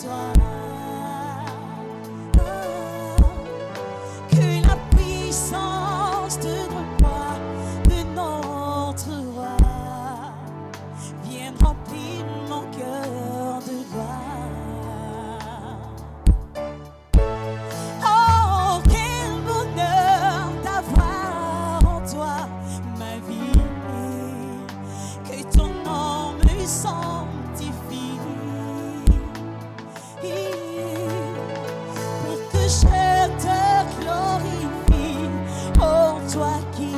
toi. Que la puissance de droit de notre roi vienne remplir mon cœur de gloire. Oh, quel bonheur d'avoir en toi ma vie, que ton nom me sanctifie, pour que je te glorifie, oh toi qui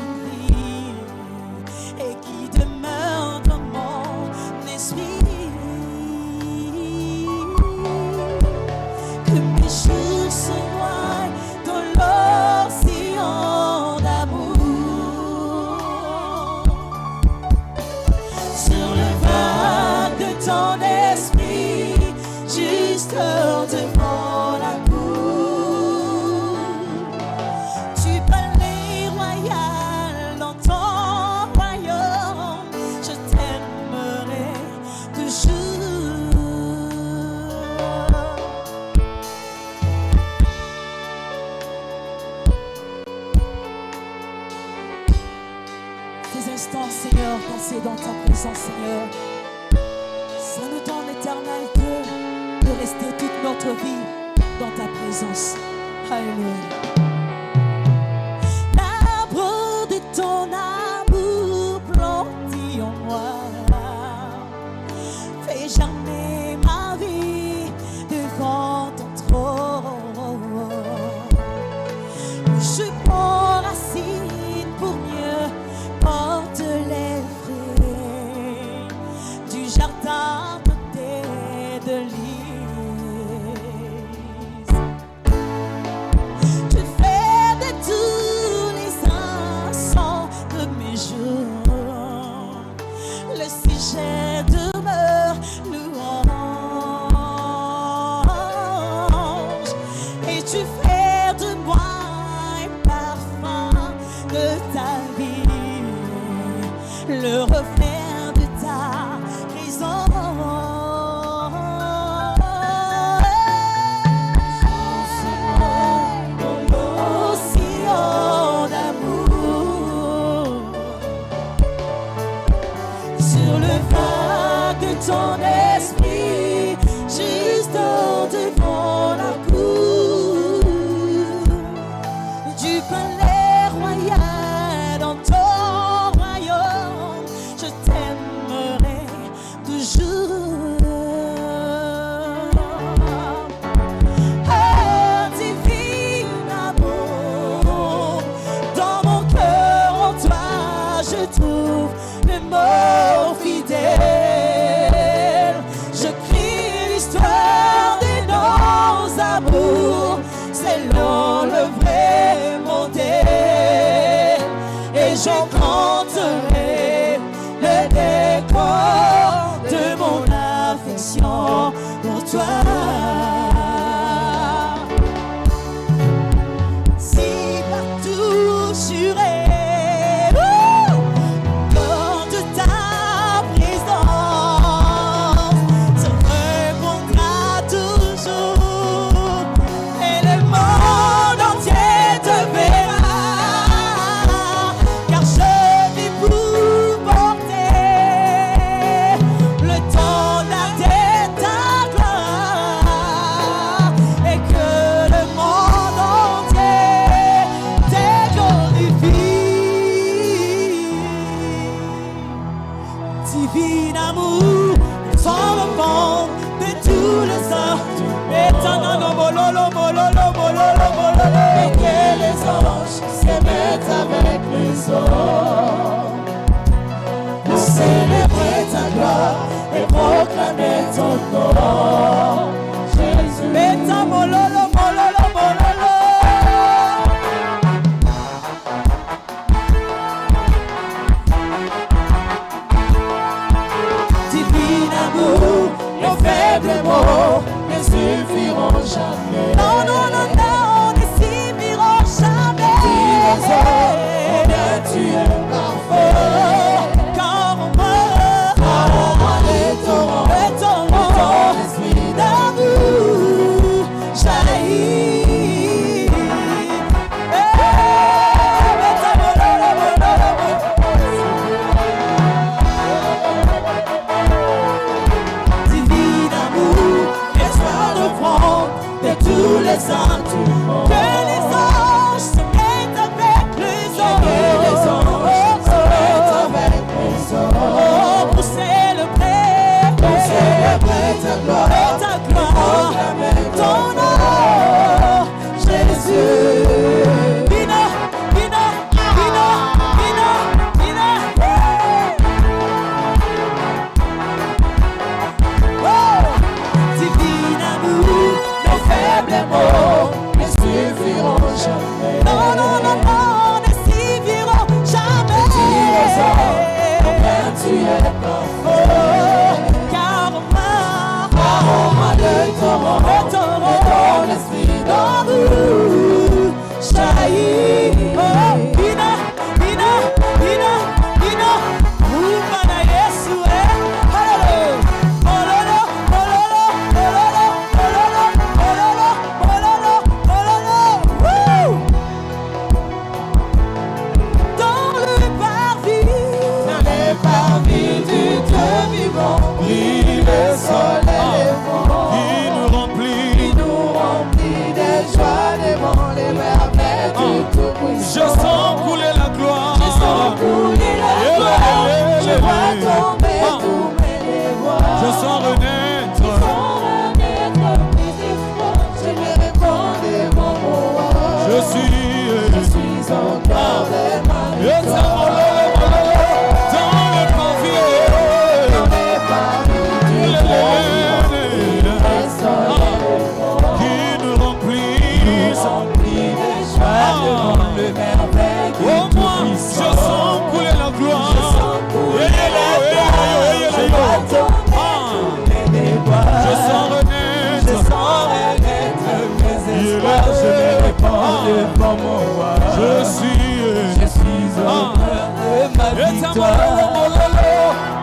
vis et qui demeure dans mon esprit. Que mes jours se noient dans l'océan d'amour, sur le vague de ton esprit, juste devant la cour. Tu parlais royal dans ton royaume, je t'aimerai toujours. Ces instants, Seigneur, passés dans ta présence, Seigneur, ça nous donne l'éternel Dieu de rester toute notre vie dans ta présence. Alléluia. L'arbre de ton amour planté en moi fait germer ma vie devant ton trône. Je prends racine pour mieux porter les fruits du jardin de lys. Tu fais de tous les instants de mes jours le sujet de leur louange, et tu fais de moi un parfum de ta vie, le reflet de ta présence. Océan d'amour, sur le vague de ton esprit, juste devant la cour. Que les anges se mettent avec les anges. Oh, pour célébrer ta gloire, ton nom, Jésus. Vina, vina, vina, vina, vina. Oh, divin amour, nos faibles mots ne suffiront jamais. Non, non, non, non, ne suffiront jamais. Tu es parfait, car on m'a de ton esprit dans nous jaillit. Oh, Bina, Bina, Bina, Bina, Oumana Yesu, Hallelujah. Ololo, ololo, ololo, ololo, ololo, ololo, ololo. Dans le parvis du Dieu vivant, brille le soleil qui nous remplit de joie devant les merveilles du Tout-Puissant. Je sens couler la gloire, je vois tomber tous mes déboires. Je sens renaître, je me réponds devant mon roi. Je suis au cœur de ma vie. Devant mon roi, je suis au cœur de ma victoire.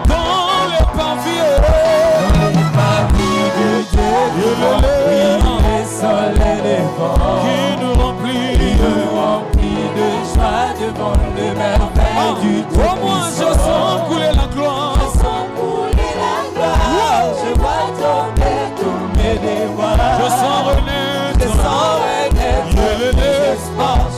Dans le parvis de Dieu, les soleils des vents qui nous remplit de joie devant le merveille du Tout. Au moins je sens couler la gloire, je sens couler la gloire. Je vois tomber tous mes déboires, je sens renaître,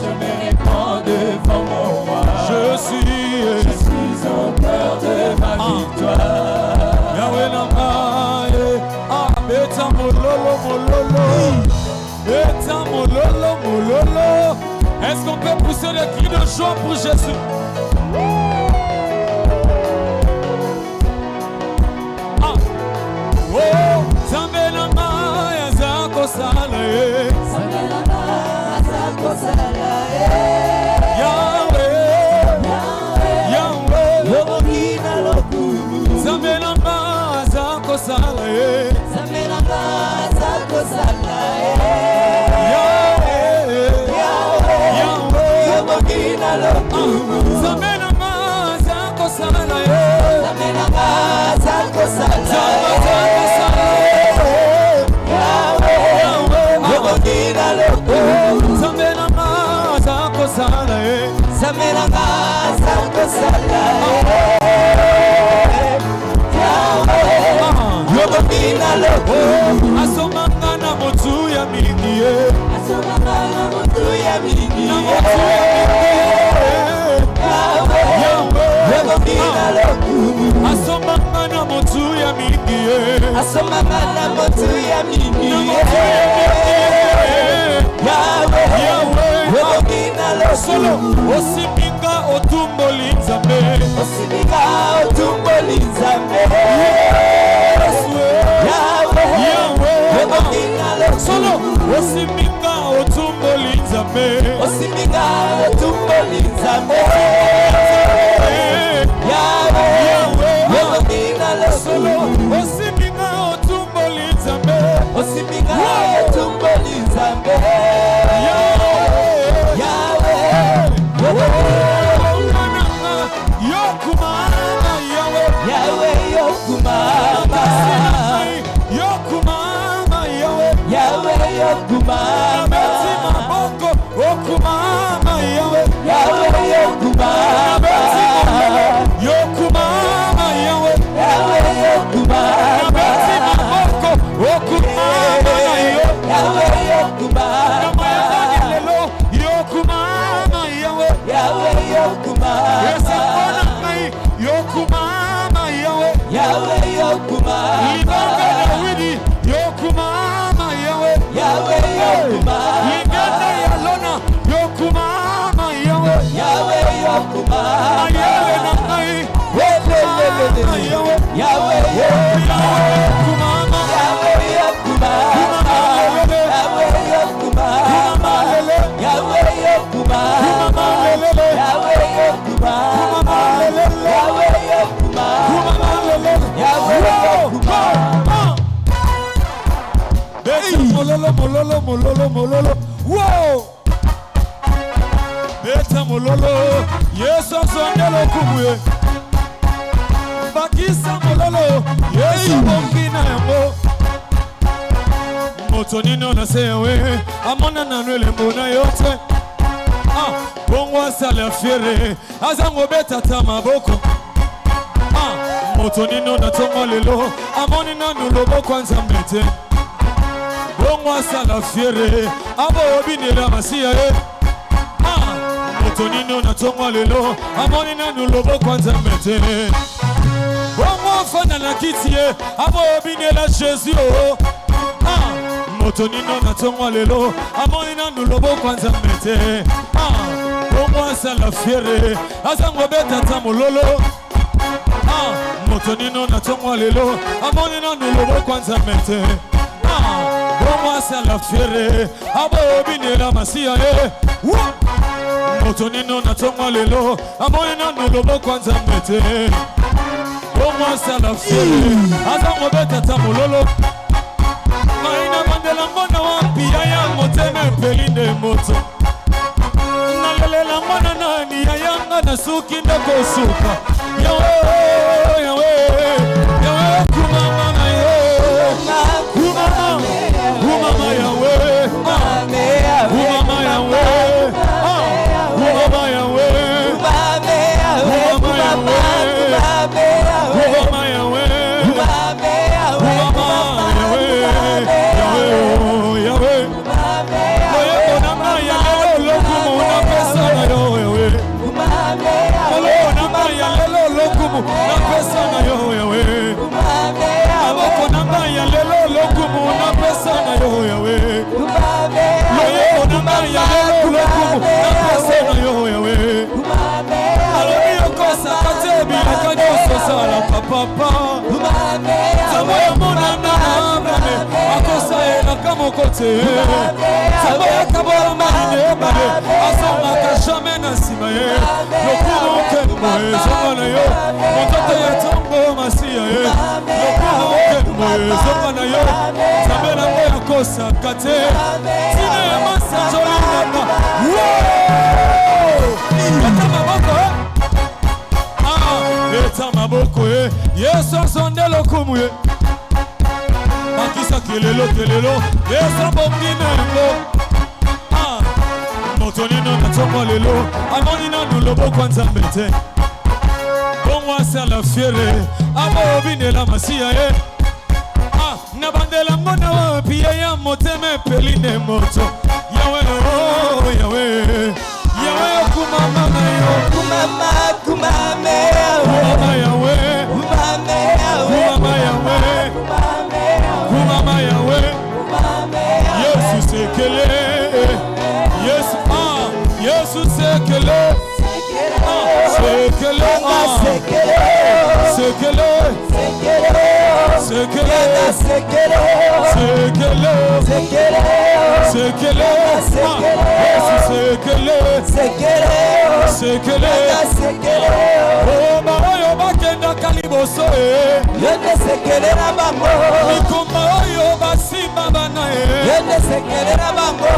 je me répands devant mon roi. Je suis au cœur de ma victoire. Yahweh Namaye, Beta mololo mololo, Beta mololo mololo. Est-ce qu'on peut pousser des cris de joie pour Jésus? Oh, Zambé Namaye, Zako Salaye, Yahweh, Yahweh, Yobogina Lokumu, Zamenamba Zako Salaye, Zamenamba Zako Salaye, Yahweh, Yahweh, Yobogina Lokumu, Zamenamba Zako Salaye, Zamenamba Zako Salaye, Yahweh, Yobogina Lokumu, Zamenamba Zako Salaye, Zamenamba Zako Salaye, Yahweh, Yobogina Lokumu, Asomangana motu ya mingi, Asomangana motu ya mingi, Yahweh, Yobogina Lokumu, Asomangana motu ya mingi, Asomangana motu ya mingi, Yahweh, Yobogina Lokumu, Osibinga otumboli Nzambe, Osibinga otumboli Nzambe, Yahweh, Yobogina Lokumu, Osibinga otumboli Nzambe, Osibinga otumboli Nzambe, Yahweh, Yobogina Lokumu, Osibinga otumboli Nzambe, Osibinga otumboli Nzambe, Yahweh, Yokumama, Yahweh, Yahweh, Yokumama, Yokumama, Yahweh, Yahweh, Yokumama, Yokumama, Yahweh, Yahweh, Yokumama. mololo mololo mololo. Wow. Beta mololo. Yesu sondelo kumwe. Bakisa mololo. Yesu bongina yango. Motonino na sewe. Amona na nwele mbona yote. Bongwa sala fiere. Azango beta tamaboko. Motonino na tongo lelo. Amoni na nulobo kwanza mbete. Bongwa sala fiere. Abo obinira masia Motonino na tongo lelo. Amoni na nulobo kwanza mbete. Bongwa fana na kitie. Abo obinira Jésus Motonino na tongo lelo. Amoni na nulobo kwanza mbete. Bongwa sala fiere. Azango beta tamololo. Motonino na tongo lelo. Amoni na nulobo kwanza mbete. Bongwa sala fiere. Abo obinira masia Motonino na tongo lelo. Amoni na nulobo kwanza mbete. Bongwa sala fiere. Azango beta tamololo. Maina mandela mbona wapi ya moteme pelinde moto. Nalela mbona nani ya yanga na suki ndako suka. Yawe kumama na kumama yawe kumama yawe na pesa na yo yawe aboko namba ya lelo lokumu na pesa na yo yawe loyo namba ya lelo lokumu na pesa na yo yawe aloni kosa katebi akanyoso sala papa Samo ya mona na mame akosa ena kama kote Samo ya kabora mane mane asoma kashame na simaye lokumu kemo zongana yo Mototo ya tongo masia lokumu kemo zongana yo Sabela moya kosa kate Sine ya masa jolina Kata maboko Leta maboko Yesu sondelo kumwe Makisa kelelo Yesu bongina yango Motonino na tongo lelo Amoni na nulobo kwanza mbete Bongwa sala fiere Abo obinela masia Nabandela mbona wapi ya moteme peline moto Yawe Yawe kumama na yo Kumama yawe Kumama yawe Yesu sekele Yesu sekele Sekele Oh mayo bakenda kaliboso Yende sekele na bango Mikumba oyo basimba bana Yende sekele na bango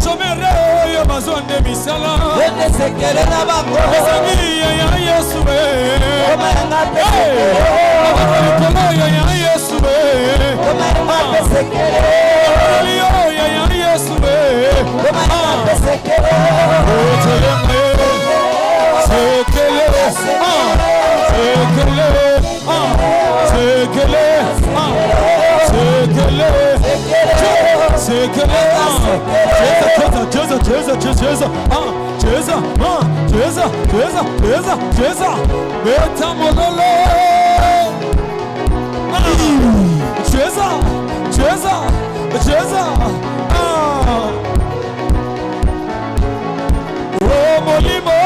Shomere oyo bazonde misala Yende sekele na bango Ezangi ya Yesu Omayanga sekele Abalikolo ya Yesu Omayanga sekele Abalio ya Yesu Omayanga sekele Cheza Beta mololo Cheza Oh molimo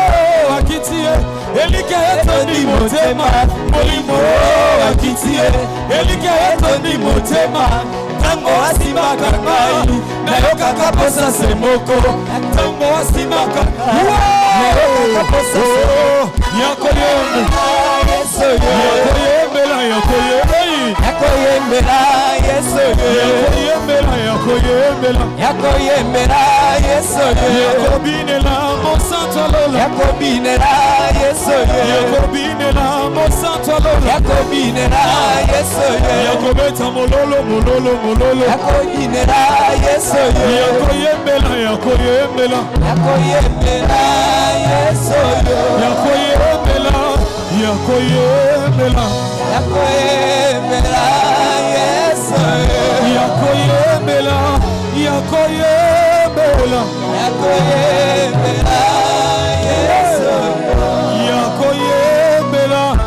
akitie Elike eto ni motema Molimo akitie Elike eto ni motema Tango asimaka ngai Nayoka kaposa semoko Tango asimaka Nayoka kaposa semoko Yakoyembe Yakoyembela Yakoyembela Yakoyembela Yesu Yakoyembela yakoyembela yakoyembela yeso yakobinela mosantolola yakobinela yeso yakobinela mosantolola yakobinela yeso yakobeta mololo yakobinela yeso yakoyembela yakoyembela yeso yakoyembela yakoyembela yeso yakoyembela yeso yakoyembela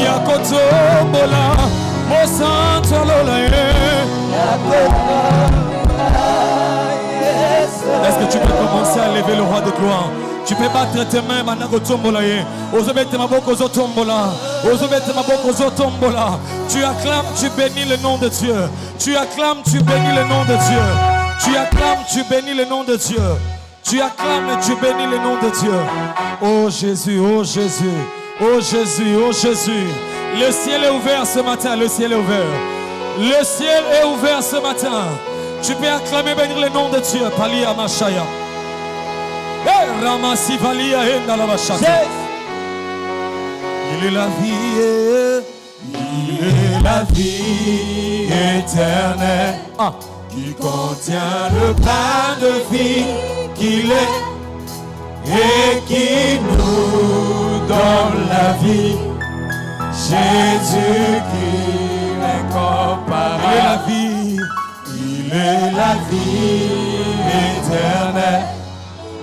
yakotombola mosantolola Est-ce que tu peux commencer à lever le roi de gloire? Tu peux battre tes mains maintenant. Tu acclames, tu bénis le nom de Dieu. Tu acclames, tu bénis le nom de Dieu. Tu acclames, tu bénis le nom de Dieu. Tu acclames et tu bénis le nom de Dieu. Oh Jésus, oh Jésus, oh Jésus, oh Jésus. Le ciel est ouvert ce matin, le ciel est ouvert. Le ciel est ouvert ce matin. Tu peux acclamer, bénir le nom de Dieu. Palia Machaya. Ramasi Valia Enda la Machaya. Il est la vie, il est la vie éternelle qui contient le pain de vie qu'il est et qui nous donne la vie. Jésus qui l'incomparable. Il est la vie. Il est la vie éternelle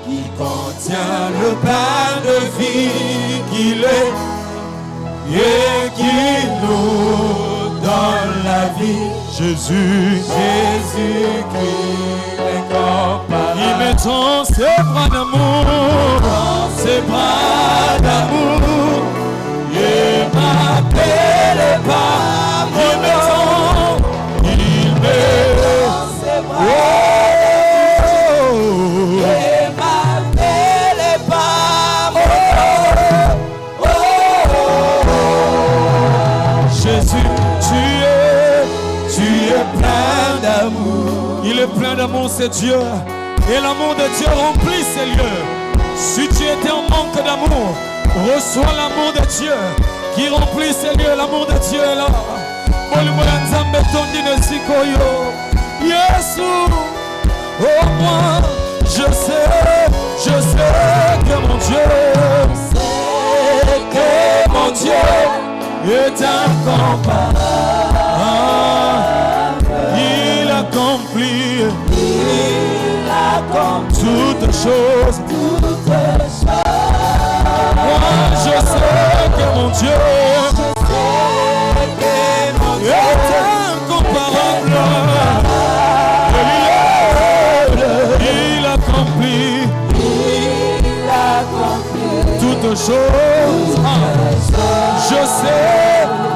qui contient le pain de vie qu'il est et qui nous donne la vie. Jésus, Jésus-Christ l'incomparable. Il met dans ses bras d'amour, et m'appelle par mon nom. Il met Jésus, tu es plein d'amour. Il est plein d'amour, c'est Dieu. Et l'amour de Dieu remplit ces lieux. Si tu étais en manque d'amour, reçois l'amour de Dieu qui remplit ces lieux. L'amour de Dieu est là. Yesu, oh moi, je sais que mon Dieu est incomparable. Il accomplit toutes choses. Moi, je sais que mon Dieu est incomparable. Il accomplit toutes choses.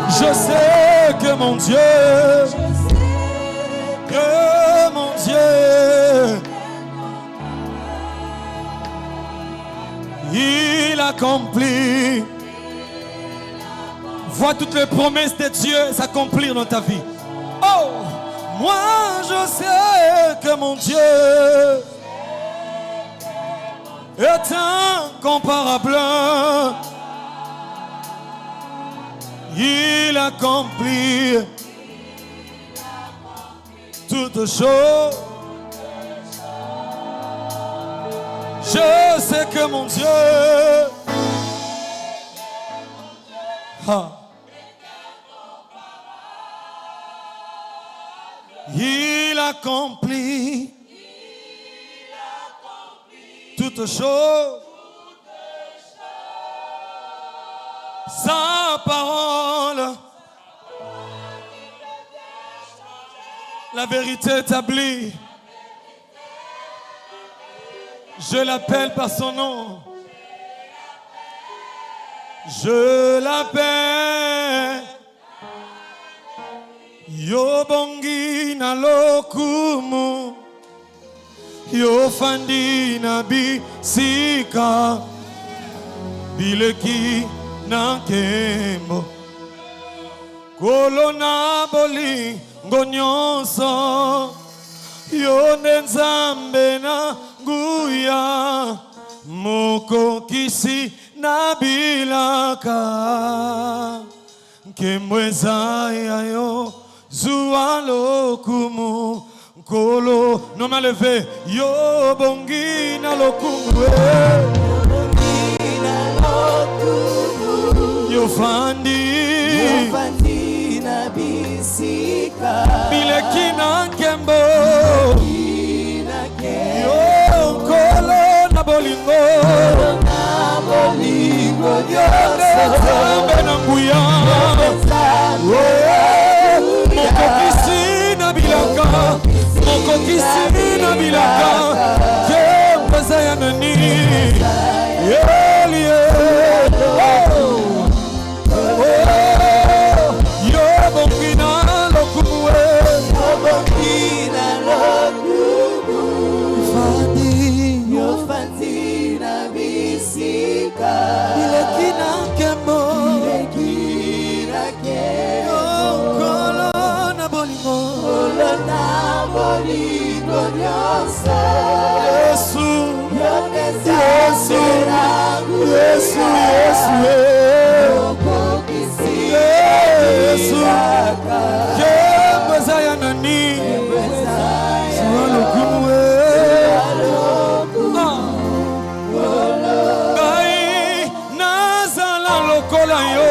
Je sais que mon Dieu, il accomplit. Vois toutes les promesses de Dieu s'accomplir dans ta vie. Oh, moi je sais que mon Dieu est incomparable. Il accomplit toutes choses. Je sais que mon Dieu il accomplit toutes choses. Sa parole, la vérité établie. Je l'appelle par son nom. Je l'appelle Yobongi na lokumu Yofandi na bisika Bileki nankembo kolona boli ngonyonso yone nzambe na nguya mokokisi na bilaka nkemweza yayo zuwa lokumu kolo no maleve yo bongi na lokumu yo fandi na bisika bilekina nkembo yo kolo na bolingo nzambe na nguya mokokisi na bilaka mokokisi na bilaka kempeza ya nani elie yo bongina lokumwe fandi na bisika bilekina nkembo kolo na bolingo Yesu Yesu Yesu Yesu kemweza ya nani siwalukumwe ngai nazala lokola yo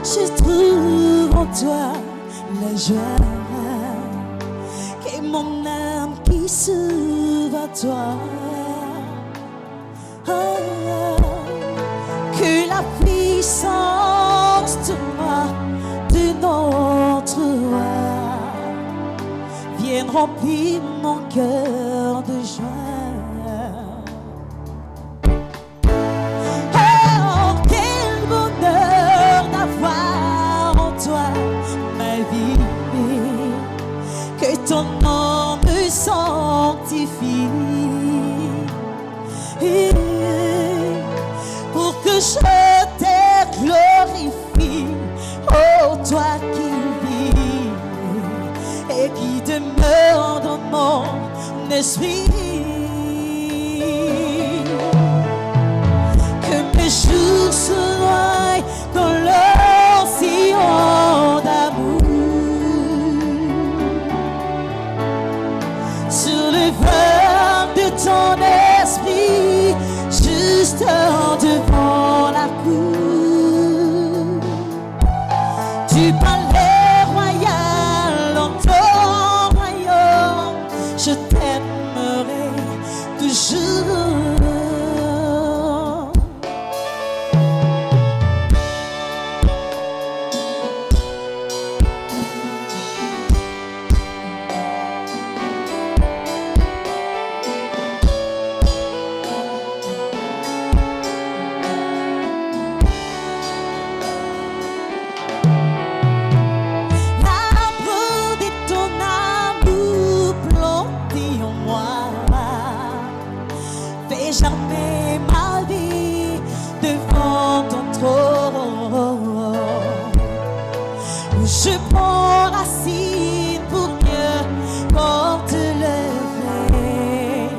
Je trouve en toi la joie et mon âme qui s'ouvre à toi. Oh, que la puissance de moi, de notre roi, vienne remplir mon cœur de joie. Ton nom me sanctifie pour que je te glorifie, oh toi qui vis et qui demeure dans mon esprit. Que mes jours se noient dans l'océan d'amour. De ton esprit, juste devant la cour du palais royal, dans ton royaume, je t'aimerai toujours. Jamais ma vie devant ton trône, où je prends racine pour mieux porter le vrai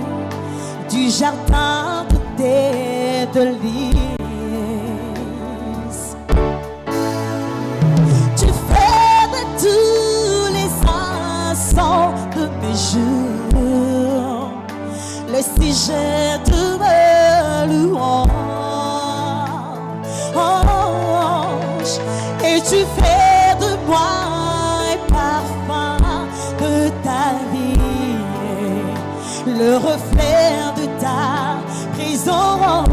du jardin de tes délices. Tu les jours, le sujet de mes louanges. Et tu fais de moi un parfum de ta vie, le reflet de ta présence.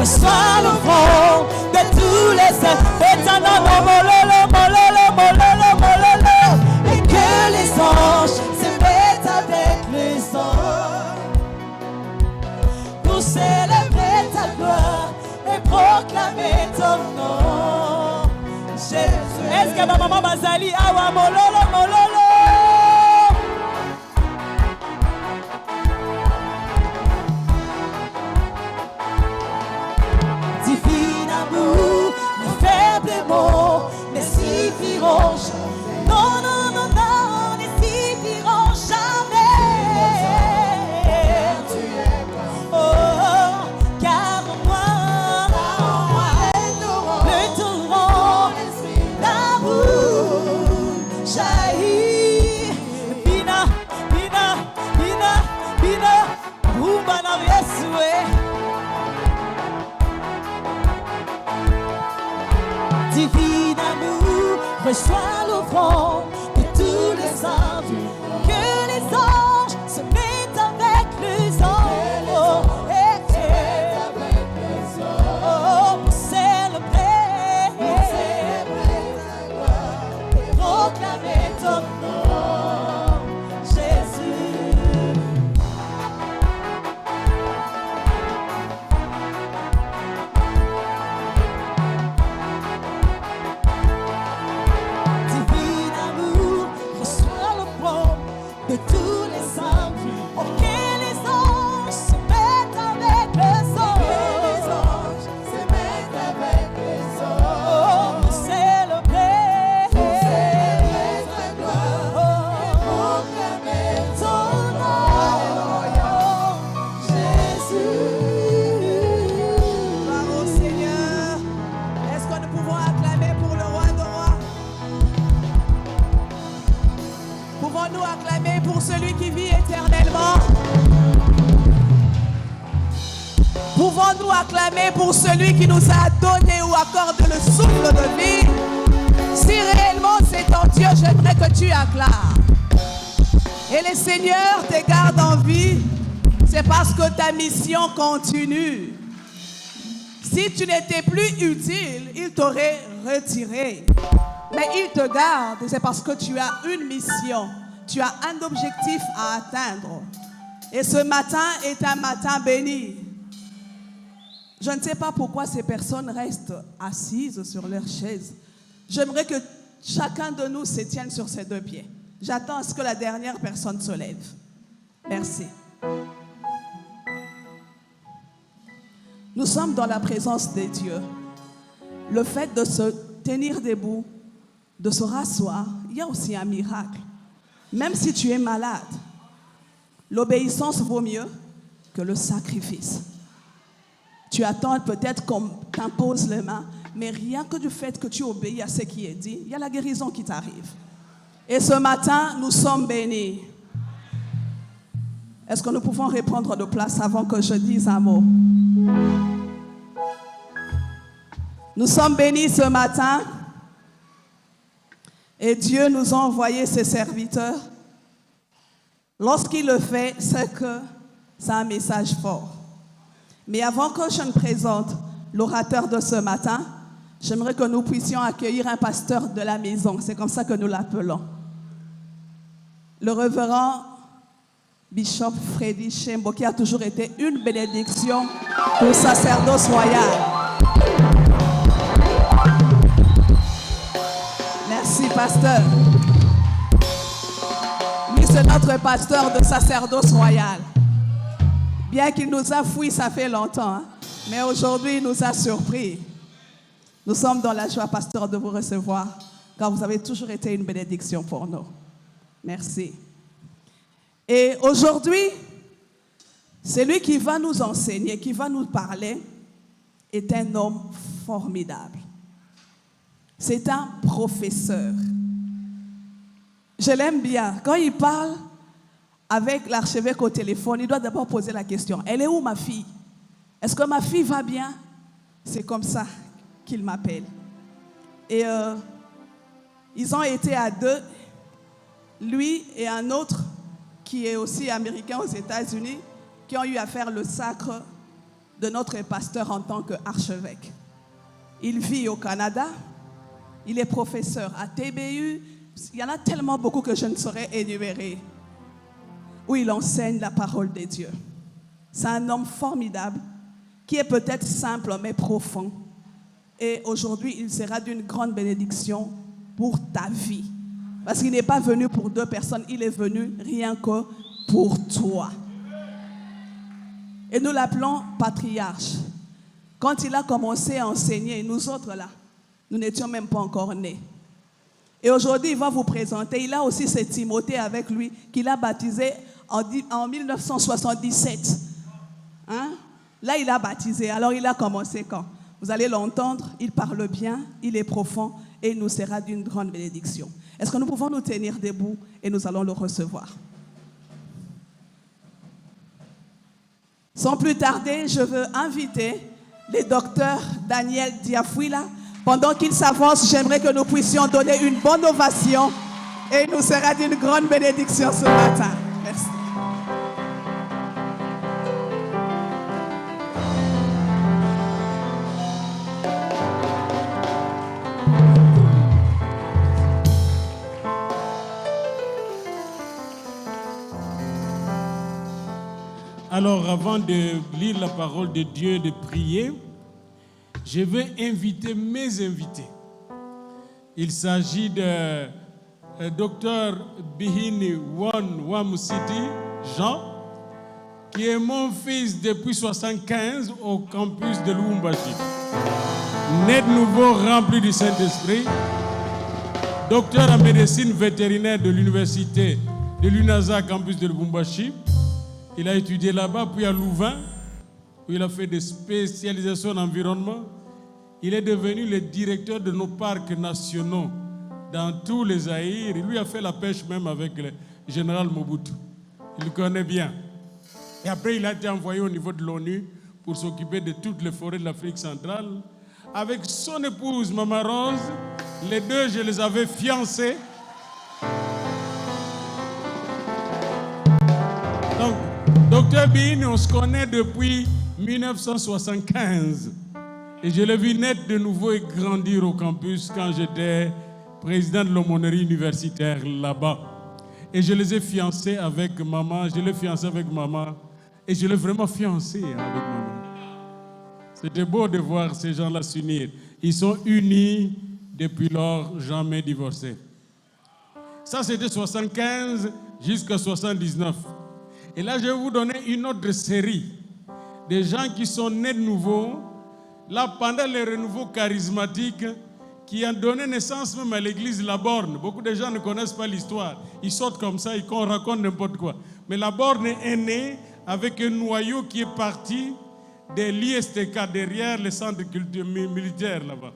Sois le front de tous les saints, et que les anges se mettent avec les anges pour célébrer ta gloire et proclamer ton nom, Jésus. Est-ce que ma maman Bazali awa mololo mololo? Ne suffiront jamais. Non, non, non, non, ne suffiront jamais. Tu es oh, car moi, le torrent d'amour jaillit. Bina, bina, bina, bina, rumba na Yesoué. Divine amour, reçois l'offrande de tous les anges, que les anges se mettent avec les anges, pour célébrer ta gloire et proclamer ton nom, Jésus. De tous les anges, oh que les anges se mettent avec les anges, se mettent avec les anges, pour célébrer ta gloire et proclamer ton nom, Jésus. Gloire au Seigneur. Est-ce que nous pouvons acclamer pour le roi de rois? Pouvons-nous acclamer pour celui qui vit éternellement? Pouvons-nous acclamer pour celui qui nous a donné ou accordé le souffle de vie? Si réellement c'est ton Dieu, j'aimerais que tu acclames. Et le Seigneur te garde en vie, c'est parce que ta mission continue. Si tu n'étais plus utile, il t'aurait retiré. Mais il te garde, c'est parce que tu as une mission. Tu as un objectif à atteindre. Et ce matin est un matin béni. Je ne sais pas pourquoi ces personnes restent assises sur leur chaise. J'aimerais que chacun de nous se tienne sur ses deux pieds. J'attends à ce que la dernière personne se lève. Merci. Nous sommes dans la présence des dieux. Le fait de se tenir debout, de se rasseoir, il y a aussi un miracle. Même si tu es malade, l'obéissance vaut mieux que le sacrifice. Tu attends peut-être qu'on t'impose les mains, mais rien que du fait que tu obéis à ce qui est dit, il y a la guérison qui t'arrive. Et ce matin, nous sommes bénis. Est-ce que nous pouvons reprendre de place avant que je dise un mot? Nous sommes bénis ce matin et Dieu nous a envoyé ses serviteurs. Lorsqu'il le fait, c'est que c'est un message fort. Mais avant que je ne présente l'orateur de ce matin, j'aimerais que nous puissions accueillir un pasteur de la maison. C'est comme ça que nous l'appelons. Le révérend Bishop Freddy Shembo, qui a toujours été une bénédiction pour le sacerdoce royal. Merci, pasteur. Lui, c'est notre pasteur de sacerdoce royal. Bien qu'il nous a fouillé, ça fait longtemps, hein? Mais aujourd'hui, il nous a surpris. Nous sommes dans la joie, pasteur, de vous recevoir, car vous avez toujours été une bénédiction pour nous. Merci. Et aujourd'hui, celui qui va nous enseigner, qui va nous parler, est un homme formidable. C'est un professeur. Je l'aime bien. Quand il parle avec l'archevêque au téléphone, il doit d'abord poser la question, elle est où ma fille? Est-ce que ma fille va bien? C'est comme ça qu'il m'appelle. Et ils ont été à deux, lui et un autre qui est aussi américain aux États-Unis, qui ont eu à faire le sacre de notre pasteur en tant qu'archevêque. Il vit au Canada, il est professeur à TBU, il y en a tellement beaucoup que je ne saurais énumérer, où il enseigne la parole de Dieu. C'est un homme formidable, qui est peut-être simple mais profond. Et aujourd'hui, il sera d'une grande bénédiction pour ta vie. Parce qu'il n'est pas venu pour deux personnes, il est venu rien que pour toi. Et nous l'appelons patriarche. Quand il a commencé à enseigner, nous autres là, nous n'étions même pas encore nés. Et aujourd'hui, il va vous présenter. Il a aussi ce Timothée avec lui qu'il a baptisé en 1977. Hein? Là, il a baptisé. Alors, il a commencé quand? Vous allez l'entendre, il parle bien, il est profond et il nous sera d'une grande bénédiction. Est-ce que nous pouvons nous tenir debout et nous allons le recevoir? Sans plus tarder, je veux inviter le docteur Daniel Diafouila. Pendant qu'il s'avance, j'aimerais que nous puissions donner une bonne ovation et il nous sera d'une grande bénédiction ce matin. Merci. Alors, avant de lire la parole de Dieu, de prier, je vais inviter mes invités. Il s'agit de Dr Bihini Wamusiti Jean, qui est mon fils depuis 1975 au campus de Lubumbashi. Né de nouveau rempli du Saint-Esprit, docteur en médecine vétérinaire de l'université de l'UNASA campus de Lubumbashi. Il a étudié là-bas, puis à Louvain, où il a fait des spécialisations en environnement. Il est devenu le directeur de nos parcs nationaux dans tous les Zaïres. Il lui a fait la pêche même avec le général Mobutu. Il le connaît bien. Et après, il a été envoyé au niveau de l'ONU pour s'occuper de toutes les forêts de l'Afrique centrale. Avec son épouse, Maman Rose, les deux, je les avais fiancés. Donc, Docteur Bihini, on se connaît depuis 1975. Et je l'ai vu naître de nouveau et grandir au campus quand j'étais président de l'aumônerie universitaire là-bas. Et je les ai fiancés avec maman, je l'ai fiancé avec maman. Et je l'ai vraiment fiancé avec maman. C'était beau de voir ces gens-là s'unir. Ils sont unis depuis lors, jamais divorcés. Ça, c'était 75 jusqu'à 79. Et là, je vais vous donner une autre série des gens qui sont nés de nouveau, là, pendant les renouveaux charismatiques, qui ont donné naissance même à l'église La Borne. Beaucoup de gens ne connaissent pas l'histoire. Ils sortent comme ça, ils racontent n'importe quoi. Mais La Borne est née avec un noyau qui est parti de l'ISTK, derrière le centre de culture militaire là-bas.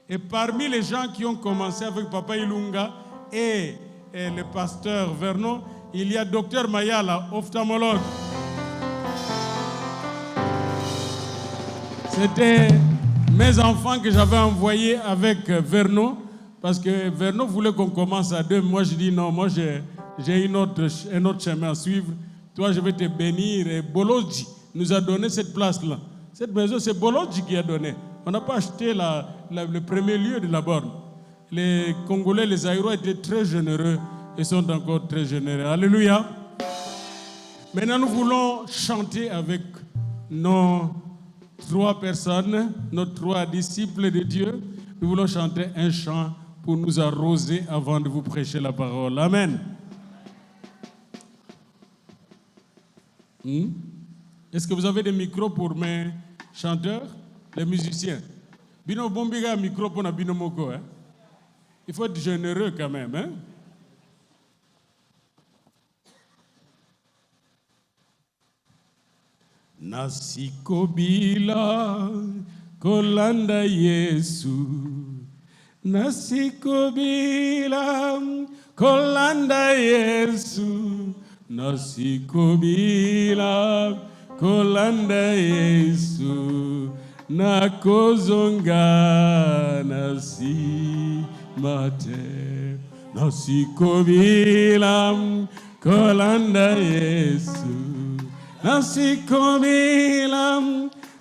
Et parmi les gens qui ont commencé avec Papa Ilunga et le pasteur Vernon, il y a Dr Mayala, ophtalmologue. C'était mes enfants que j'avais envoyés avec Vernon, parce que Vernon voulait qu'on commence à deux. Moi, je dis non, moi j'ai un autre chemin à suivre. Toi, je vais te bénir. Et Bolodji nous a donné cette place-là. Cette maison, c'est Bolodji qui a donné. On n'a pas acheté le premier lieu de La Borne. Les Congolais, les Aïrois étaient très généreux et sont encore très généreux. Alléluia. Maintenant, nous voulons chanter avec nos 3 personnes, nos 3 disciples de Dieu. Nous voulons chanter un chant pour nous arroser avant de vous prêcher la parole. Amen. Est-ce que vous avez des micros pour mes chanteurs, les musiciens? Bino bombiga micro pour na bino moko, hein? Il faut être généreux quand même, hein? Nasikobila kolanda Yesu, nasikobila kolanda Yesu, nasikobila kolanda Yesu, nakozonga nasi mate, nasikobila kolanda Yesu. Nasikobila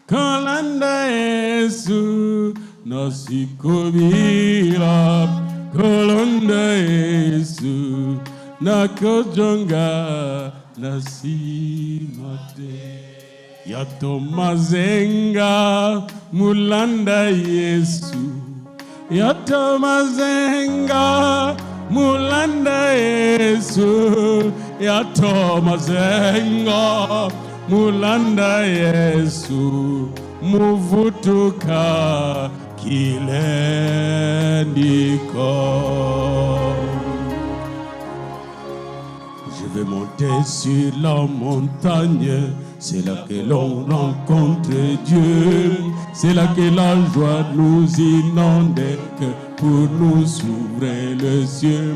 kolanda Yesu, nasikobila kolanda Yesu, nakojonga nasimate. Yatomazenga mulanda Yesu, yatomazenga mulanda Yesu, yatomazenga mulanda Yesu, muvutuka kilendiko. Je vais monter sur la montagne, c'est là que l'on rencontre Dieu, c'est là que la joie nous inonde, que pour nous s'ouvrir les yeux.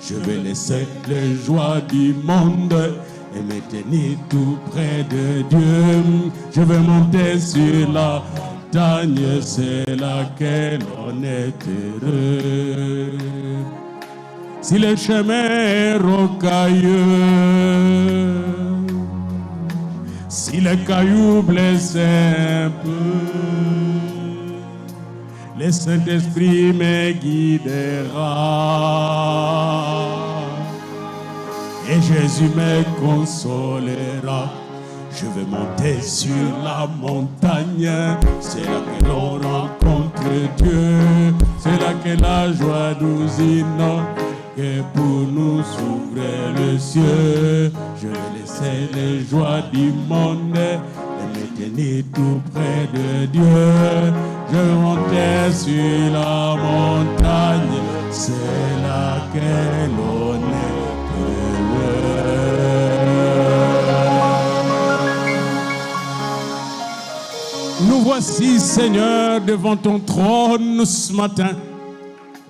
Je vais laisser les joies du monde et me tenir tout près de Dieu. Je vais monter sur la montagne, c'est là que l'on est heureux. Si le chemin est rocailleux, si les cailloux blessent un peu, le Saint-Esprit me guidera et Jésus me consolera. Je vais monter sur la montagne, c'est là que l'on rencontre Dieu, c'est là que la joie nous inonde, que pour nous s'ouvrir les cieux. Je vais laisser les joies du monde et me tenir tout près de Dieu. Je vais monter sur la montagne, c'est là que l'on est heureux. Nous voici, Seigneur, devant ton trône ce matin,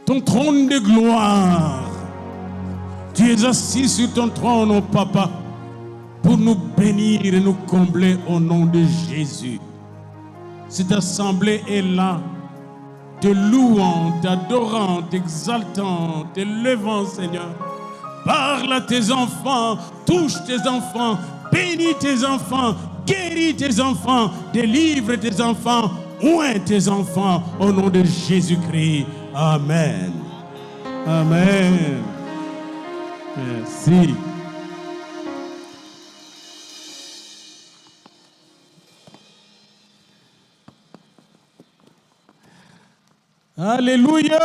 ton trône de gloire. Tu es assis sur ton trône, oh Papa, pour nous bénir et nous combler au nom de Jésus. Cette assemblée est là, te louant, t'adorant, t'exaltant, t'élevant, Seigneur. Parle à tes enfants, touche tes enfants, bénis tes enfants, guéris tes enfants, délivre tes enfants, oins tes enfants, au nom de Jésus-Christ. Amen. Amen. Merci. Alléluia.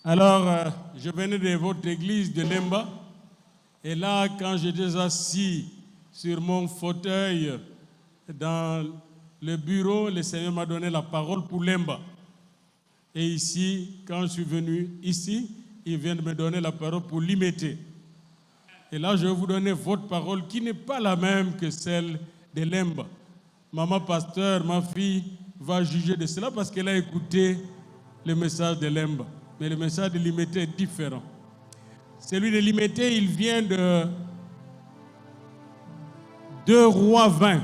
Alors, je venais de votre église de Lemba. Et là, quand j'étais assis sur mon fauteuil dans le bureau, le Seigneur m'a donné la parole pour Lemba. Et ici, quand je suis venu ici, il vient de me donner la parole pour Limete. Et là, je vais vous donner votre parole qui n'est pas la même que celle de Lemba. Maman pasteur, ma fille, va juger de cela parce qu'elle a écouté le message de Lemba. Mais le message de Limete est différent. Celui de Limete, il vient de 2 Rois 20.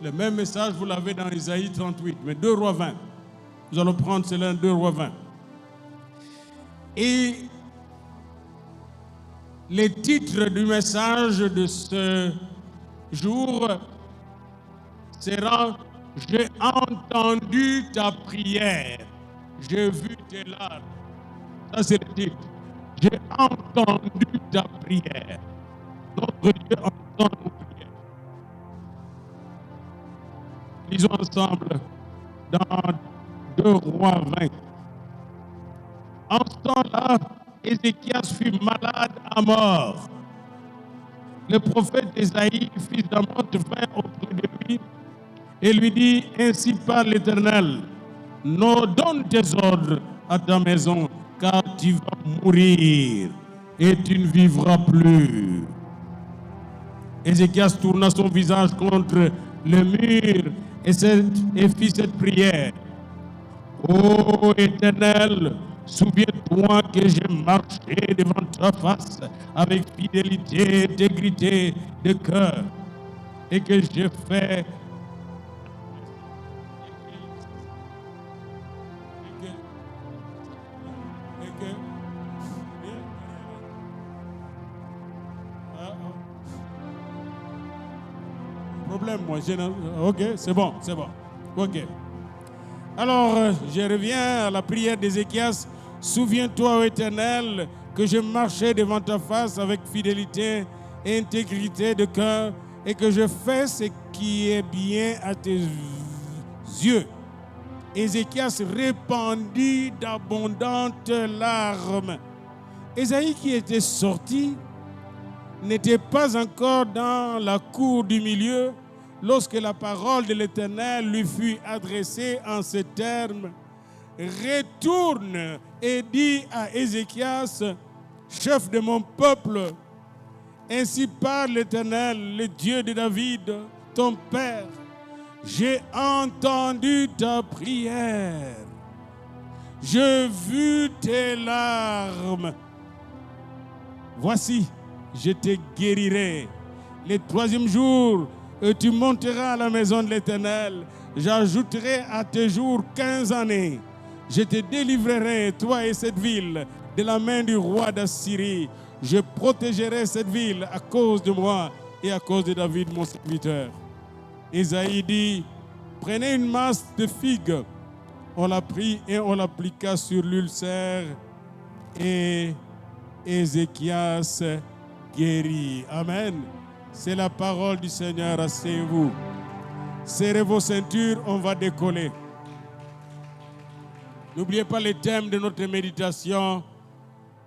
Le même message, vous l'avez dans Isaïe 38, mais 2 Rois 20. Nous allons prendre cela, 2 Rois 20. Et le titre du message de ce jour sera « J'ai entendu ta prière, j'ai vu tes larmes ». Ça, c'est le titre. J'ai entendu ta prière. Notre Dieu entend nos prières. Lisons ensemble dans 2 Rois 20. En ce temps-là, Ézéchias fut malade à mort. Le prophète Ésaïe, fils d'Amoth, vint auprès de lui et lui dit, ainsi parle l'Éternel, non, donne tes ordres à ta maison, car tu vas mourir et tu ne vivras plus. Ézéchias tourna son visage contre le mur et fit cette prière. Ô Éternel, souviens-toi que j'ai marché devant ta face avec fidélité et intégrité de cœur et que j'ai fait problème, moi. Ok, c'est bon. Ok. Alors, je reviens à la prière d'Ézéchias. Souviens-toi, ô Éternel, que je marchais devant ta face avec fidélité et intégrité de cœur et que je fais ce qui est bien à tes yeux. Ézéchias répandit d'abondantes larmes. Ésaïe qui était sorti n'était pas encore dans la cour du milieu lorsque la parole de l'Éternel lui fut adressée en ces termes. Retourne et dis à Ézéchias, chef de mon peuple, ainsi parle l'Éternel, le Dieu de David, ton père. J'ai entendu ta prière. J'ai vu tes larmes. Voici, je te guérirai. Le 3e jour, tu monteras à la maison de l'Éternel. J'ajouterai à tes jours 15 années. Je te délivrerai, toi et cette ville, de la main du roi d'Assyrie. Je protégerai cette ville à cause de moi et à cause de David, mon serviteur. Ésaïe dit, prenez une masse de figues. On l'a pris et on l'appliqua sur l'ulcère. Et Ézéchias guérit. Amen. C'est la parole du Seigneur. Asseyez-vous. Serrez vos ceintures, on va décoller. N'oubliez pas le thème de notre méditation.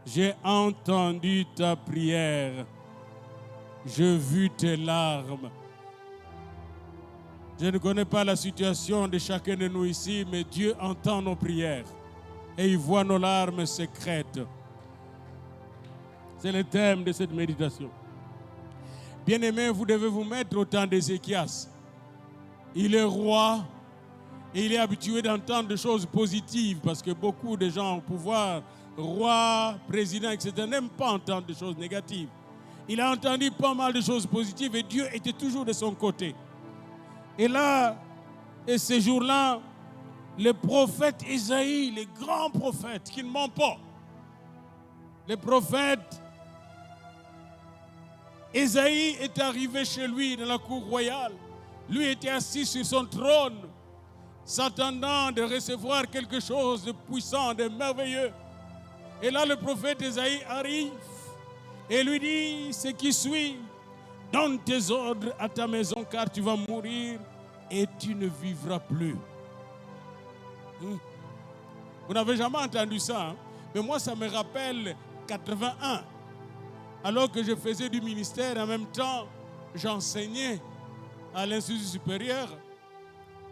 J'ai entendu ta prière. J'ai vu tes larmes. Je ne connais pas la situation de chacun de nous ici, mais Dieu entend nos prières et il voit nos larmes secrètes. C'est le thème de cette méditation. Bien-aimés, vous devez vous mettre au temps d'Ézéchias. Il est roi et il est habitué d'entendre des choses positives parce que beaucoup de gens au pouvoir, roi, président, etc., n'aiment pas entendre des choses négatives. Il a entendu pas mal de choses positives et Dieu était toujours de son côté. Et là, et ces jours-là, le prophète Isaïe, les grands prophètes qui ne ment pas, le prophète Isaïe est arrivé chez lui dans la cour royale. Lui était assis sur son trône, s'attendant de recevoir quelque chose de puissant, de merveilleux. Et là, le prophète Isaïe arrive et lui dit ce qui suit. Donne tes ordres à ta maison car tu vas mourir et tu ne vivras plus. Vous n'avez jamais entendu ça. Hein? Mais moi, ça me rappelle 81. Alors que je faisais du ministère, en même temps, j'enseignais à l'Institut supérieur.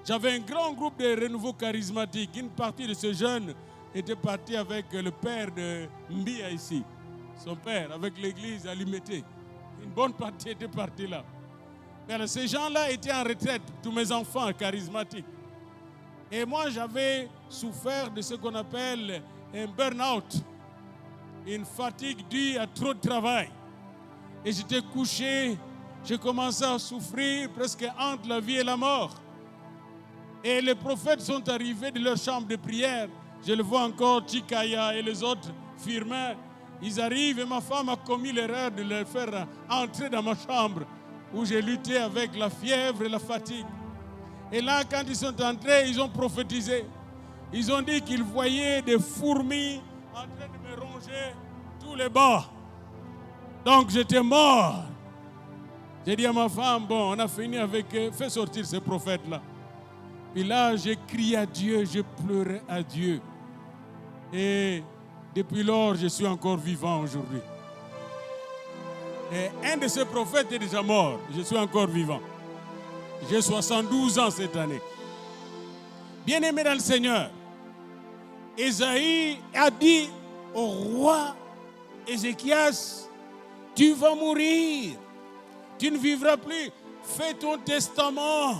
J'avais un grand groupe de renouveau charismatique. Une partie de ces jeunes était partie avec le père de Mbia ici. Son père, avec l'église à Limete. Une bonne partie était partie là. Alors, ces gens-là étaient en retraite, tous mes enfants charismatiques. Et moi, j'avais souffert de ce qu'on appelle un burn-out, une fatigue due à trop de travail. Et j'étais couché, j'ai commencé à souffrir presque entre la vie et la mort. Et les prophètes sont arrivés de leur chambre de prière. Je le vois encore, Chikaya et les autres Firmin. Ils arrivent et ma femme a commis l'erreur de les faire entrer dans ma chambre où j'ai lutté avec la fièvre et la fatigue. Et là, quand ils sont entrés, ils ont prophétisé. Ils ont dit qu'ils voyaient des fourmis en train de me ronger tous les bords. Donc j'étais mort. J'ai dit à ma femme, bon, on a fini avec eux, fais sortir ces prophètes-là. Puis là, j'ai crié à Dieu, j'ai pleuré à Dieu. Et depuis lors, je suis encore vivant aujourd'hui. Et un de ces prophètes est déjà mort. Je suis encore vivant. J'ai 72 ans cette année. Bien-aimé dans le Seigneur, Ésaïe a dit au roi Ézéchias, tu vas mourir. Tu ne vivras plus. Fais ton testament.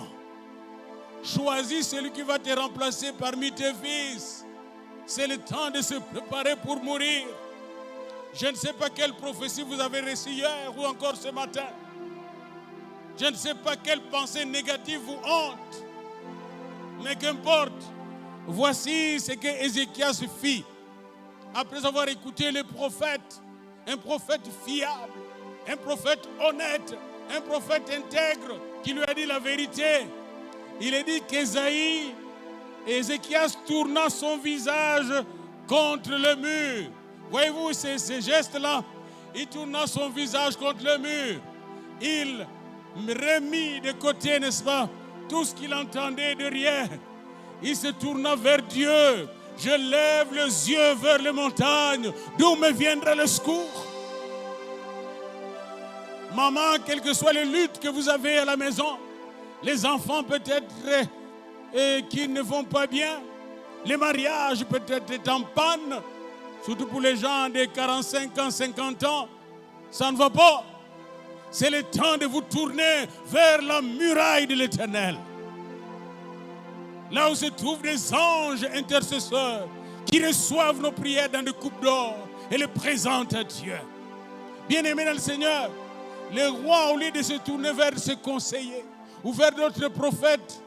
Choisis celui qui va te remplacer parmi tes fils. C'est le temps de se préparer pour mourir. Je ne sais pas quelle prophétie vous avez reçue hier ou encore ce matin. Je ne sais pas quelle pensée négative vous hante. Mais qu'importe. Voici ce que Ézéchias fit. Après avoir écouté les prophètes, un prophète fiable, un prophète honnête, un prophète intègre qui lui a dit la vérité. Il a dit qu'Ésaïe, Ézéchias tourna son visage contre le mur. Voyez-vous ces gestes-là? Il tourna son visage contre le mur. Il remit de côté, n'est-ce pas, tout ce qu'il entendait derrière. Il se tourna vers Dieu. Je lève les yeux vers les montagnes, d'où me viendra le secours. Maman, quelles que soient les luttes que vous avez à la maison, les enfants peut-être qui ne vont pas bien, les mariages peut-être est en panne, surtout pour les gens de 45 ans, 50 ans, ça ne va pas. C'est le temps de vous tourner vers la muraille de l'Éternel. Là où se trouvent des anges intercesseurs qui reçoivent nos prières dans des coupes d'or et les présentent à Dieu. Bien-aimés dans le Seigneur, le roi, au lieu de se tourner vers ses conseillers ou vers d'autres prophètes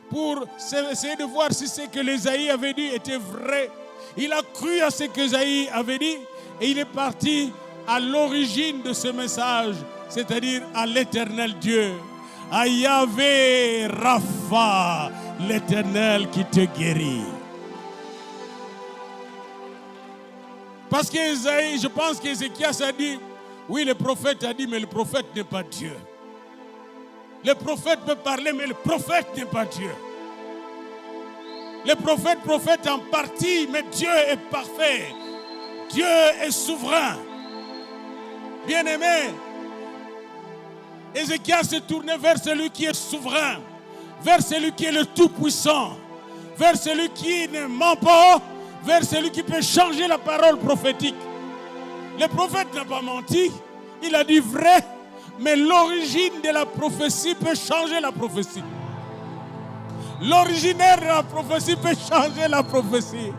pour essayer de voir si ce que l'Ésaïe avait dit était vrai, il a cru à ce que l'Ésaïe avait dit et il est parti à l'origine de ce message, c'est-à-dire à l'Éternel Dieu, à Yahvé Rapha, l'Éternel qui te guérit. Parce qu'Ésaïe, je pense qu'Ézéchias a dit, oui, le prophète a dit, mais le prophète n'est pas Dieu. Le prophète peut parler, mais le prophète n'est pas Dieu. Le prophète prophète en partie, mais Dieu est parfait. Dieu est souverain. Bien-aimé, Ézéchias se tournait vers celui qui est souverain, vers celui qui est le Tout-Puissant, vers celui qui ne ment pas, vers celui qui peut changer la parole prophétique. Le prophète n'a pas menti, il a dit vrai, mais l'origine de la prophétie peut changer la prophétie. L'originaire de la prophétie peut changer la prophétie.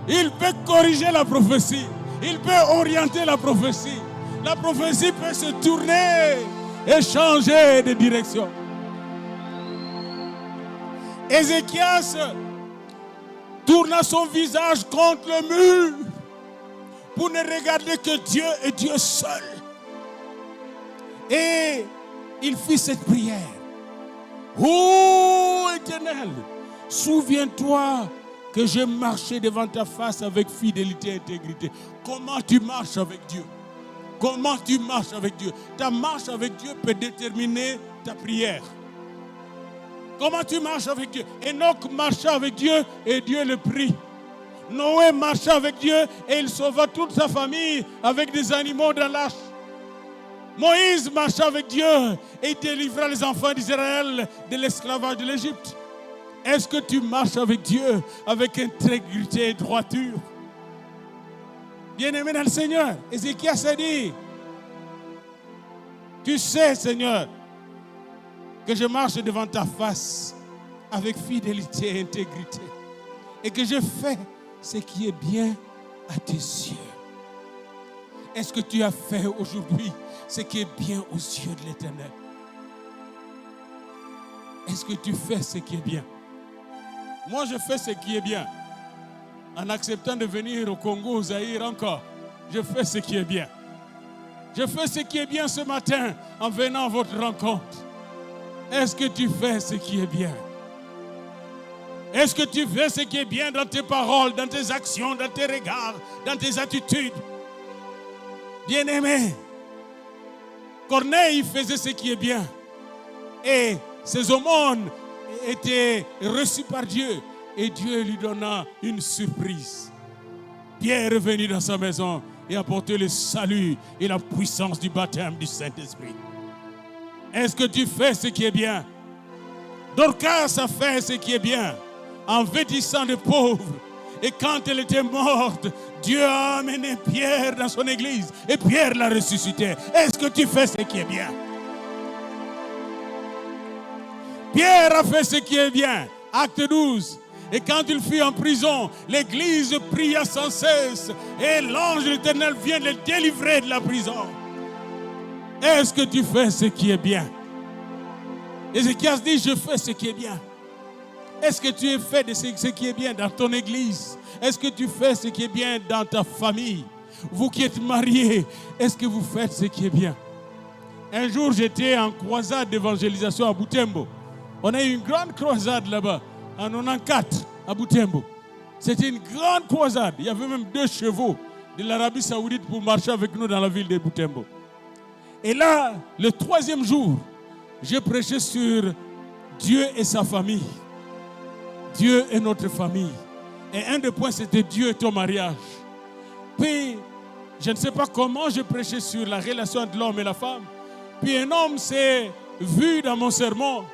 Il peut corriger la prophétie. Il peut orienter la prophétie. La prophétie peut se tourner et changer de direction. Ézéchias tourna son visage contre le mur pour ne regarder que Dieu et Dieu seul. Et il fit cette prière. Ô Éternel, souviens-toi que j'ai marché devant ta face avec fidélité et intégrité. Comment tu marches avec Dieu? Comment tu marches avec Dieu? Ta marche avec Dieu peut déterminer ta prière. Comment tu marches avec Dieu? Enoch marcha avec Dieu et Dieu le prit. Noé marcha avec Dieu et il sauva toute sa famille avec des animaux dans l'arche. Moïse marcha avec Dieu et il délivra les enfants d'Israël de l'esclavage de l'Égypte. Est-ce que tu marches avec Dieu avec intégrité et droiture? Bien-aimé dans le Seigneur, Ézéchias s'est dit, tu sais, Seigneur, que je marche devant ta face avec fidélité et intégrité et que je fais ce qui est bien à tes yeux. Est-ce que tu as fait aujourd'hui ce qui est bien aux yeux de l'Éternel? Est-ce que tu fais ce qui est bien? Moi, je fais ce qui est bien. En acceptant de venir au Congo, au Zaïre encore, je fais ce qui est bien. Je fais ce qui est bien ce matin en venant à votre rencontre. Est-ce que tu fais ce qui est bien? Est-ce que tu fais ce qui est bien dans tes paroles, dans tes actions, dans tes regards, dans tes attitudes? Bien-aimé, Corneille faisait ce qui est bien. Et ses aumônes étaient reçues par Dieu. Et Dieu lui donna une surprise. Pierre est venu dans sa maison et a apporté le salut et la puissance du baptême du Saint-Esprit. Est-ce que tu fais ce qui est bien? Dorcas a fait ce qui est bien en vêtissant les pauvres. Et quand elle était morte, Dieu a amené Pierre dans son église et Pierre l'a ressuscité. Est-ce que tu fais ce qui est bien? Pierre a fait ce qui est bien. Acte 12. Et quand il fut en prison, l'église pria sans cesse et l'ange de l'Éternel vient le délivrer de la prison. Est-ce que tu fais ce qui est bien? Ézéchias dit, je fais ce qui est bien. Est-ce que tu fais de ce qui est bien dans ton église? Est-ce que tu fais ce qui est bien dans ta famille? Vous qui êtes mariés, est-ce que vous faites ce qui est bien? Un jour, j'étais en croisade d'évangélisation à Butembo. On a eu une grande croisade là-bas, en 94, à Butembo. C'était une grande croisade. Il y avait même 2 chevaux de l'Arabie Saoudite pour marcher avec nous dans la ville de Butembo. Et là, le 3e jour, j'ai prêché sur Dieu et sa famille. Dieu et notre famille. Et un des points, c'était Dieu et ton mariage. Puis, je ne sais pas comment j'ai prêché sur la relation entre l'homme et la femme. Puis un homme s'est vu dans mon sermon.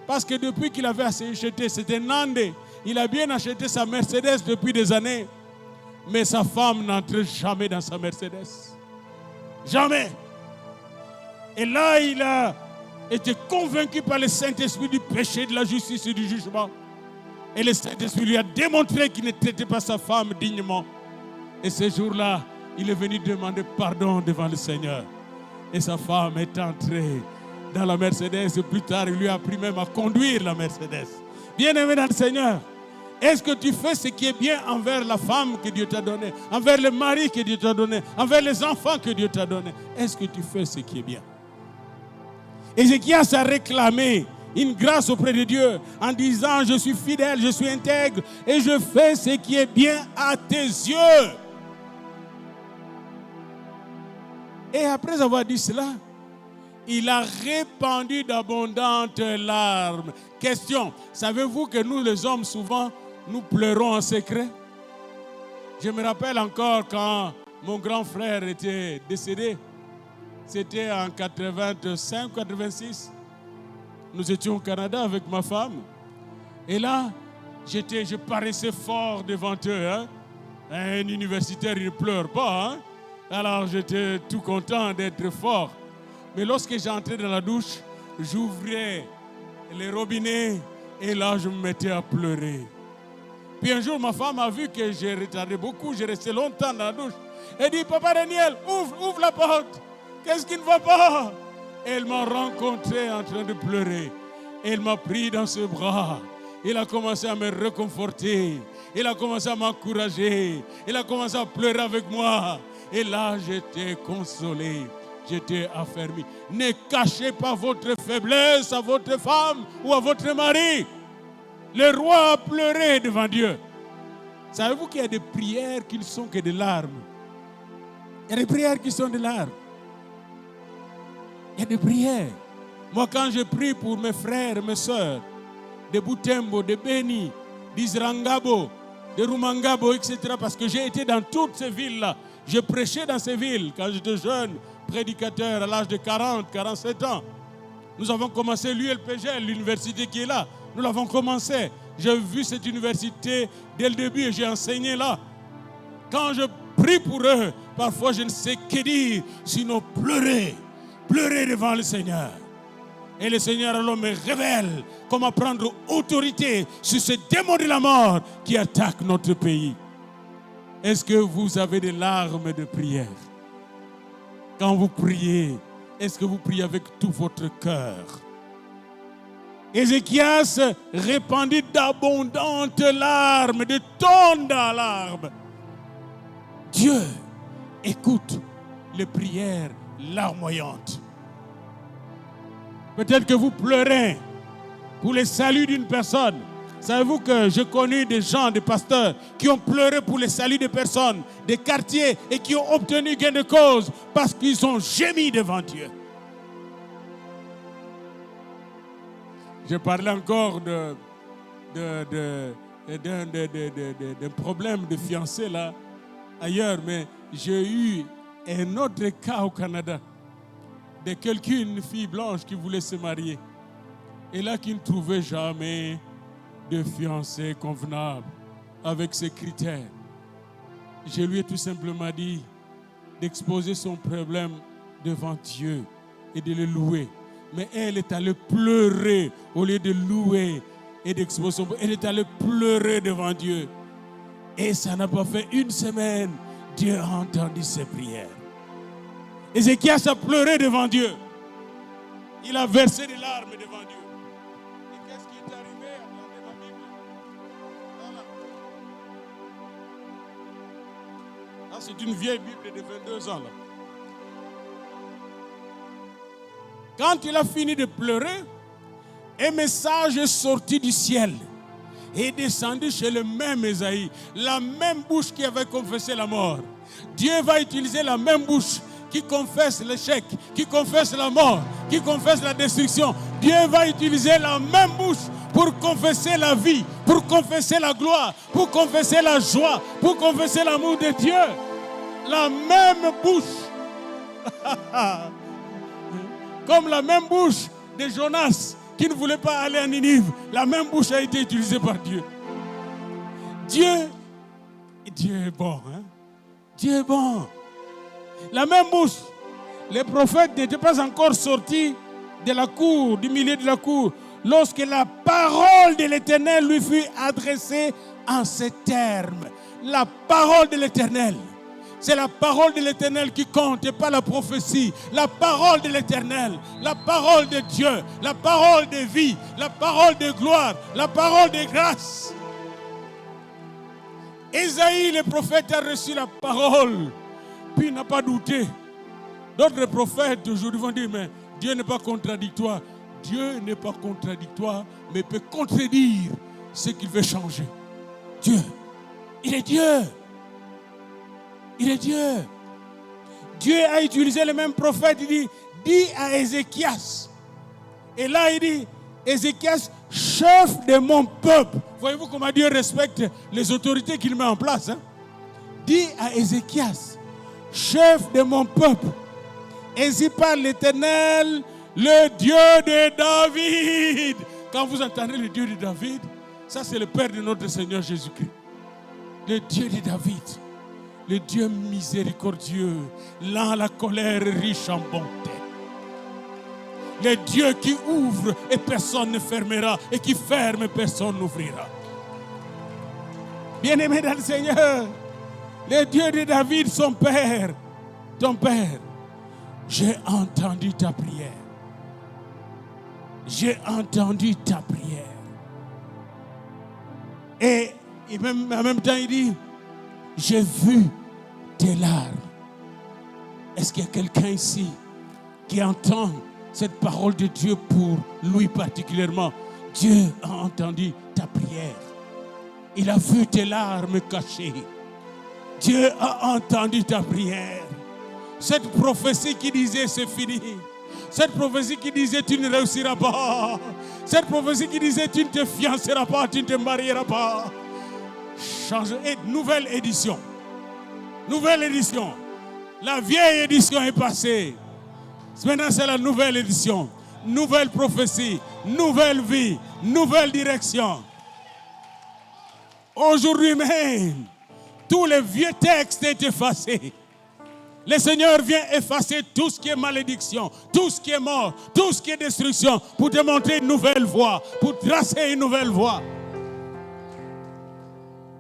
Parce que depuis qu'il avait acheté, c'était Nandé. Il a bien acheté sa Mercedes depuis des années. Mais sa femme n'entrait jamais dans sa Mercedes. Jamais. Et là, il a été convaincu par le Saint-Esprit du péché, de la justice et du jugement. Et le Saint-Esprit lui a démontré qu'il ne traitait pas sa femme dignement. Et ce jour-là, il est venu demander pardon devant le Seigneur. Et sa femme est entrée dans la Mercedes. Et plus tard, il lui a appris même à conduire la Mercedes. Bien-aimé dans le Seigneur, est-ce que tu fais ce qui est bien envers la femme que Dieu t'a donnée, envers le mari que Dieu t'a donné, envers les enfants que Dieu t'a donnés? Est-ce que tu fais ce qui est bien? Ézéchias a réclamé une grâce auprès de Dieu en disant, je suis fidèle, je suis intègre et je fais ce qui est bien à tes yeux. Et après avoir dit cela, il a répandu d'abondantes larmes. Question, savez-vous que nous les hommes souvent, nous pleurons en secret? Je me rappelle encore quand mon grand frère était décédé. C'était en 85, 86. Nous étions au Canada avec ma femme. Et là, je paraissais fort devant eux. Hein? Un universitaire, il ne pleure pas. Hein? Alors j'étais tout content d'être fort. Mais lorsque j'entrais dans la douche, j'ouvrais les robinets et là, je me mettais à pleurer. Puis un jour, ma femme a vu que j'ai retardé beaucoup. J'ai resté longtemps dans la douche. Elle dit, Papa Daniel, ouvre la porte. Qu'est-ce qui ne va pas? Elle m'a rencontré en train de pleurer. Elle m'a pris dans ses bras. Il a commencé à me réconforter. Il a commencé à m'encourager. Il a commencé à pleurer avec moi. Et là, j'étais consolé. J'étais affermi. Ne cachez pas votre faiblesse à votre femme ou à votre mari. Le roi a pleuré devant Dieu. Savez-vous qu'il y a des prières qui ne sont que des larmes? Il y a des prières qui sont des larmes. Il y a des prières. Moi, quand je prie pour mes frères et mes soeurs, de Butembo, de Beni, d'Israngabo, de Rumangabo, etc. Parce que j'ai été dans toutes ces villes-là. J'ai prêché dans ces villes quand j'étais jeune prédicateur à l'âge de 40, 47 ans. Nous avons commencé l'ULPGL, l'université qui est là. Nous l'avons commencé. J'ai vu cette université dès le début et j'ai enseigné là. Quand je prie pour eux, parfois je ne sais que dire, sinon pleurer. Pleurer devant le Seigneur. Et le Seigneur alors me révèle comment prendre autorité sur ce démon de la mort qui attaque notre pays. Est-ce que vous avez des larmes de prière? Quand vous priez, est-ce que vous priez avec tout votre cœur? Ézéchias répandit d'abondantes larmes, de tonnes de larmes. Dieu écoute les prières larmoyantes. Peut-être que vous pleurez pour le salut d'une personne. Savez-vous que j'ai connu des gens, des pasteurs, qui ont pleuré pour le salut des personnes, des quartiers, et qui ont obtenu gain de cause parce qu'ils ont gémi devant Dieu. J'ai parlé encore d'un problème de fiancé là, ailleurs, mais j'ai eu un autre cas au Canada de quelqu'un, une fille blanche qui voulait se marier et là qui ne trouvait jamais de fiancé convenable avec ses critères. Je lui ai tout simplement dit d'exposer son problème devant Dieu et de le louer. Mais elle est allée pleurer au lieu de louer et d'exposer son problème. Elle est allée pleurer devant Dieu. Et ça n'a pas fait une semaine. Dieu a entendu ses prières. Ézéchias a pleuré devant Dieu. Il a versé des larmes devant Dieu. Et qu'est-ce qui est arrivé dans la Bible? Voilà. Ah, c'est une vieille Bible de 22 ans. Là. Quand il a fini de pleurer, un message est sorti du ciel et est descendu chez le même Ésaïe, la même bouche qui avait confessé la mort. Dieu va utiliser la même bouche qui confesse l'échec, qui confesse la mort, qui confesse la destruction. Dieu va utiliser la même bouche pour confesser la vie, pour confesser la gloire, pour confesser la joie, pour confesser l'amour de Dieu. La même bouche. Comme la même bouche de Jonas qui ne voulait pas aller à Ninive. La même bouche a été utilisée par Dieu. Dieu est bon. Hein? Dieu est bon. La même bouche. Les prophètes n'étaient pas encore sortis de la cour, du milieu de la cour, lorsque la parole de l'Éternel lui fut adressée en ces termes. La parole de l'Éternel. C'est la parole de l'Éternel qui compte et pas la prophétie. La parole de l'Éternel, la parole de Dieu, la parole de vie, la parole de gloire, la parole de grâce. Ésaïe, le prophète, a reçu la parole, puis il n'a pas douté. D'autres prophètes aujourd'hui vont dire, mais Dieu n'est pas contradictoire. Dieu n'est pas contradictoire, mais peut contredire ce qu'il veut changer. Dieu, il est Dieu. Il est Dieu. Dieu a utilisé le même prophète. Il dit, dis à Ézéchias. Et là, il dit, Ézéchias, chef de mon peuple. Voyez-vous comment Dieu respecte les autorités qu'il met en place. Hein? Dis à Ézéchias, chef de mon peuple. Ainsi parle l'Éternel, le Dieu de David. Quand vous entendez le Dieu de David, ça c'est le Père de notre Seigneur Jésus-Christ. Le Dieu de David. Le Dieu miséricordieux, lent à la colère, riche en bonté. Le Dieu qui ouvre et personne ne fermera, et qui ferme et personne n'ouvrira. Bien-aimé dans le Seigneur, le Dieu de David, son Père, ton Père, j'ai entendu ta prière. J'ai entendu ta prière. Et en même temps, il dit, j'ai vu tes larmes. Est-ce qu'il y a quelqu'un ici qui entend cette parole de Dieu pour lui particulièrement? Dieu a entendu ta prière. Il a vu tes larmes cachées. Dieu a entendu ta prière. Cette prophétie qui disait c'est fini. Cette prophétie qui disait tu ne réussiras pas. Cette prophétie qui disait tu ne te fianceras pas, tu ne te marieras pas. changé. Nouvelle édition. Nouvelle édition. La vieille édition est passée. Maintenant, c'est la nouvelle édition. Nouvelle prophétie, nouvelle vie, nouvelle direction. Aujourd'hui même, tous les vieux textes sont effacés. Le Seigneur vient effacer tout ce qui est malédiction, tout ce qui est mort, tout ce qui est destruction, pour te montrer une nouvelle voie, pour tracer une nouvelle voie.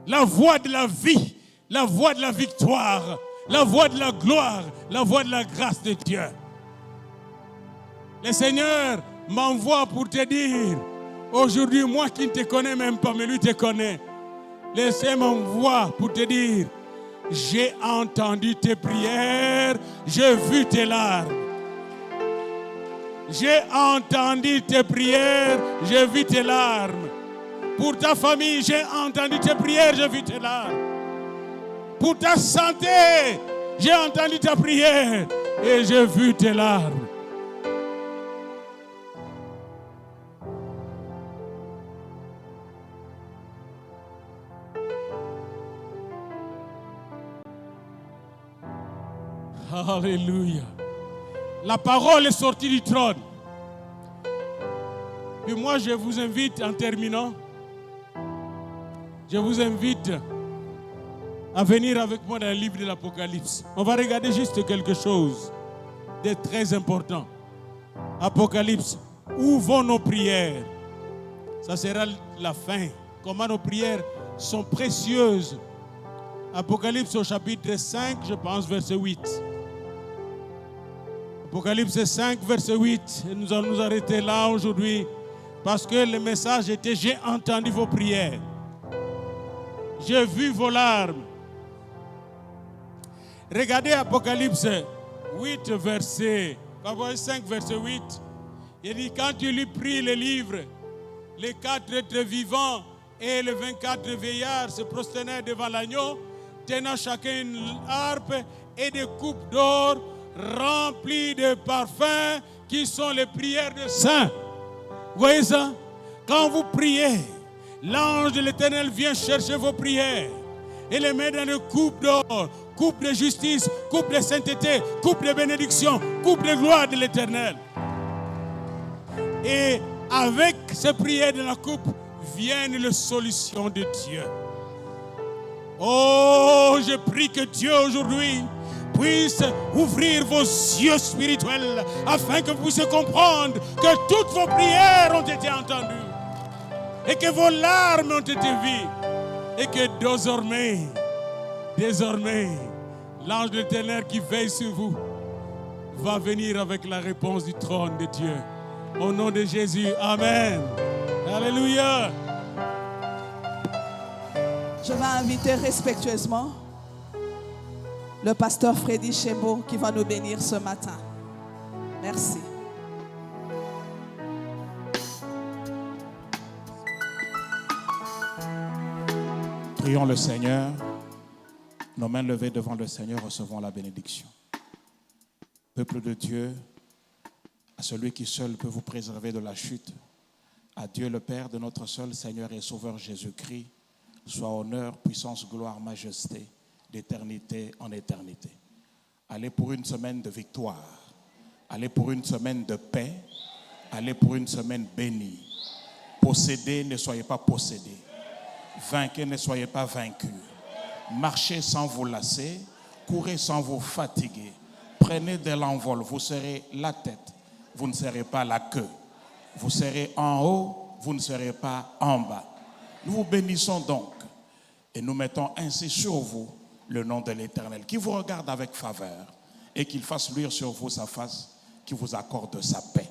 La voie de la vie, la voie de la victoire, la voie de la gloire, la voie de la grâce de Dieu. Le Seigneur m'envoie pour te dire, aujourd'hui, moi qui ne te connais même pas, mais lui te connaît. Le Seigneur m'envoie pour te dire, j'ai entendu tes prières, j'ai vu tes larmes. J'ai entendu tes prières, j'ai vu tes larmes. Pour ta famille, j'ai entendu tes prières, j'ai vu tes larmes. Pour ta santé, j'ai entendu ta prière et j'ai vu tes larmes. Alléluia. La parole est sortie du trône. Puis moi, je vous invite, en terminant, je vous invite à venir avec moi dans le livre de l'Apocalypse. On va regarder juste quelque chose de très important. Apocalypse, où vont nos prières? Ça sera la fin. Comment nos prières sont précieuses. Apocalypse au chapitre 5, je pense, verset 8. Apocalypse 5, verset 8. Et nous allons nous arrêter là aujourd'hui parce que le message était: j'ai entendu vos prières. J'ai vu vos larmes. Regardez Apocalypse 8, verset 5, verset 8. Il dit: quand tu lui pris le livre, les 4 êtres vivants et les 24 vieillards se prosternaient devant l'agneau, tenant chacun une harpe et des coupes d'or remplies de parfums qui sont les prières des saints. Vous voyez ça? Quand vous priez, l'ange de l'Éternel vient chercher vos prières et les met dans une coupe d'or, coupe de justice, coupe de sainteté, coupe de bénédiction, coupe de gloire de l'Éternel. Et avec ces prières de la coupe viennent les solutions de Dieu. Oh, je prie que Dieu aujourd'hui puisse ouvrir vos yeux spirituels afin que vous puissiez comprendre que toutes vos prières ont été entendues et que vos larmes ont été vues et que désormais, l'ange de l'Éternel qui veille sur vous va venir avec la réponse du trône de Dieu. Au nom de Jésus, amen. Alléluia. Je vais inviter respectueusement le pasteur Freddy Chebo qui va nous bénir ce matin. Merci. Prions le Seigneur. Nos mains levées devant le Seigneur, recevons la bénédiction. Peuple de Dieu, à celui qui seul peut vous préserver de la chute, à Dieu le Père de notre seul Seigneur et Sauveur Jésus-Christ, soit honneur, puissance, gloire, majesté, d'éternité en éternité. Allez pour une semaine de victoire. Allez pour une semaine de paix. Allez pour une semaine bénie. Possédez, ne soyez pas possédés. Vainquez, ne soyez pas vaincus. Marchez sans vous lasser. Courez sans vous fatiguer. Prenez de l'envol. Vous serez la tête. Vous ne serez pas la queue. Vous serez en haut. Vous ne serez pas en bas. Nous vous bénissons donc. Et nous mettons ainsi sur vous le nom de l'Éternel, qui vous regarde avec faveur et qu'il fasse luire sur vous sa face, qui vous accorde sa paix.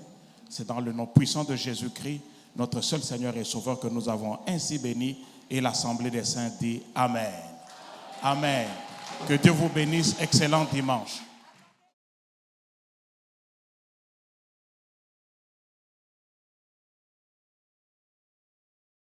C'est dans le nom puissant de Jésus-Christ, notre seul Seigneur et Sauveur, que nous avons ainsi béni, et l'Assemblée des Saints dit Amen. Amen. Que Dieu vous bénisse. Excellent dimanche.